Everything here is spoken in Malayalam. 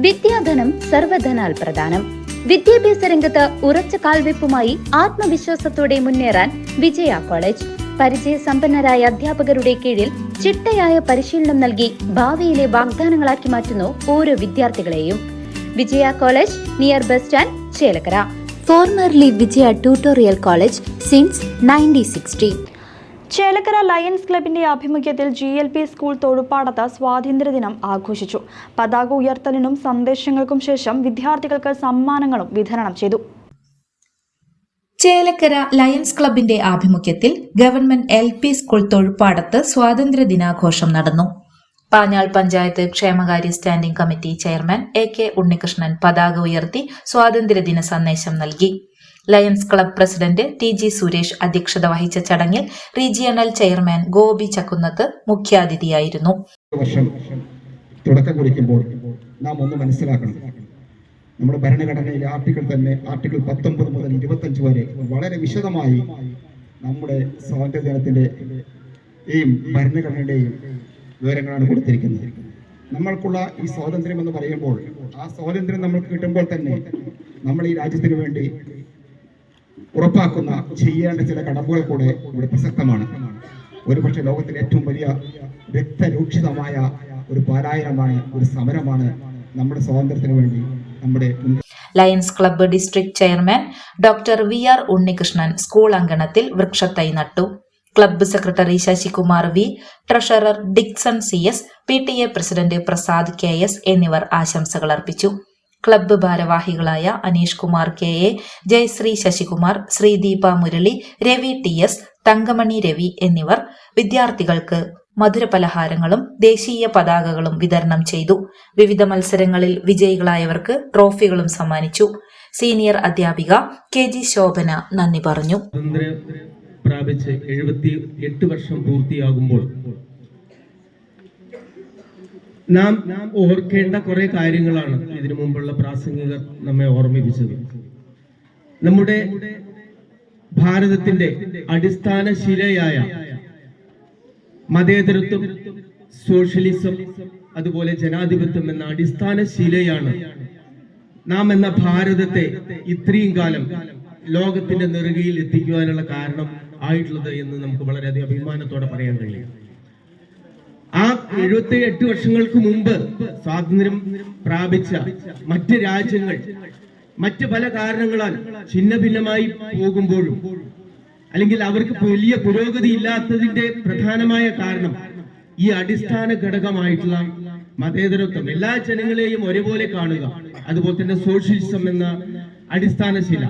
വിദ്യാധനം സർവധനാൽ പ്രധാനം. വിദ്യാഭ്യാസ രംഗത്ത് ഉറച്ച കാൽവെപ്പുമായി ആത്മവിശ്വാസത്തോടെ മുന്നേറാൻ വിജയ കോളേജ്. പരിചയസമ്പന്നരായ അധ്യാപകരുടെ കീഴിൽ ചിട്ടയായ പരിശീലനം നൽകി ഭാവിയിലെ വാഗ്ദാനങ്ങളാക്കി മാറ്റുന്നു ഓരോ വിദ്യാർത്ഥികളെയും. Vijaya college near bus stand, Chelakkara. Formerly Vijaya tutorial college since 1960. Chelakkara lions ക്ലബിന്റെ ആഭിമുഖ്യത്തിൽ GLP സ്കൂൾ തൊഴുപ്പാടത്ത് സ്വാതന്ത്ര്യദിനം ആഘോഷിച്ചു. പതാക ഉയർത്തലിനും സന്ദേശങ്ങൾക്കും ശേഷം വിദ്യാർത്ഥികൾക്ക് സമ്മാനങ്ങളും വിതരണം ചെയ്തു. ചേലക്കര ലയൺസ് ക്ലബിന്റെ ആഭിമുഖ്യത്തിൽ ഗവൺമെന്റ് LP സ്കൂൾ തൊഴുപ്പാടത്ത് സ്വാതന്ത്ര്യദിനാഘോഷം നടന്നു. പാഞ്ഞാൾ പഞ്ചായത്ത് ക്ഷേമകാര്യ standing committee chairman AK Unnikrishnan പതാക ഉയർത്തി സ്വാതന്ത്ര്യദിന സന്ദേശം നൽകി. Lions club president TG Suresh അധ്യക്ഷത വഹിച്ച ചടങ്ങിൽ റീജിയണൽ ചെയർമാൻ ഗോപി ചക്കുന്നത്ത് മുഖ്യാതിഥിയായിരുന്നു. തുടക്കം കുറിക്കുമ്പോൾ നാം ഒന്ന് മനസ്സിലാക്കണം, നമ്മുടെ ഭരണഘടനയിലെ ആർട്ടിക്കിൾ 19 മുതൽ 25 വരെ വളരെ വിശദമായി നമ്മുടെ സ്വാതന്ത്ര്യദിനത്തിന്റെയും ഭരണഘടനയുടെയും വിവരങ്ങളാണ് കൊടുത്തിരിക്കുന്നത്. നമ്മൾക്കുള്ള ഈ സ്വാതന്ത്ര്യം എന്ന് പറയുമ്പോൾ, ആ സ്വാതന്ത്ര്യം നമ്മൾക്ക് കിട്ടുമ്പോൾ തന്നെ നമ്മൾ ഈ രാജ്യത്തിന് വേണ്ടി ഉറപ്പാക്കുന്ന ചെയ്യേണ്ട ചില കടമ്പകൾ കൂടെ ഇവിടെ പ്രസക്തമാണ്. ഒരുപക്ഷെ ലോകത്തിലെ ഏറ്റവും വലിയ രക്തരൂക്ഷിതമായ ഒരു പാരായണമാണ്, ഒരു സമരമാണ് നമ്മുടെ സ്വാതന്ത്ര്യത്തിന് വേണ്ടി നമ്മുടെ. Lions club district chairman doctor VR Unnikrishnan school അങ്കണത്തിൽ വൃക്ഷത്തൈ നട്ടു. Club secretary Sasikumar V, treasurer Dixon CS, PTA president Prasad KS എന്നിവർ ആശംസകൾ അർപ്പിച്ചു. ക്ലബ്ബ് ഭാരവാഹികളായ അനീഷ് കുമാർ KA, ജയശ്രീ ശശികുമാർ, ശ്രീദീപ മുരളി, രവി TS, തങ്കമണി രവി എന്നിവർ വിദ്യാർത്ഥികൾക്ക് മധുരപലഹാരങ്ങളും ദേശീയ പതാകകളും വിതരണം ചെയ്തു. വിവിധ മത്സരങ്ങളിൽ വിജയികളായവർക്ക് ട്രോഫികളും സമ്മാനിച്ചു. സീനിയർ അധ്യാപിക KG ശോഭന നന്ദി പറഞ്ഞു. പ്രാപിച്ച് 78 വർഷം പൂർത്തിയാകുമ്പോൾ നാം ഓർക്കേണ്ട കുറെ കാര്യങ്ങളാണ് ഇതിനു മുമ്പുള്ള പ്രാസംഗികർ നമ്മെ ഓർമ്മിപ്പിച്ചത്. നമ്മുടെ ഭാരതത്തിന്റെ അടിസ്ഥാന ശിലയായ മതേതരത്വം, സോഷ്യലിസം, അതുപോലെ ജനാധിപത്യം എന്ന അടിസ്ഥാന ശിലയാണ് നാം എന്ന ഭാരതത്തെ ഇത്രയും കാലം ലോകത്തിന്റെ നെറുകയിൽ എത്തിക്കുവാനുള്ള കാരണം ആയിട്ടുള്ളത് എന്ന് നമുക്ക് വളരെയധികം അഭിമാനത്തോടെ പറയാൻ കഴിയും. ആ 78 വർഷങ്ങൾക്ക് മുമ്പ് സ്വാതന്ത്ര്യം പ്രാപിച്ച മറ്റ് രാജ്യങ്ങൾ മറ്റ് പല കാരണങ്ങളാൽ ഛിന്ന ഭിന്നമായി പോകുമ്പോഴും, അല്ലെങ്കിൽ അവർക്ക് വലിയ പുരോഗതി ഇല്ലാത്തതിന്റെ പ്രധാനമായ കാരണം ഈ അടിസ്ഥാന ഘടകമായിട്ടുള്ള മതേതരത്വം, എല്ലാ ജനങ്ങളെയും ഒരേപോലെ കാണുക, അതുപോലെ തന്നെ സോഷ്യലിസം എന്ന അടിസ്ഥാന ശില,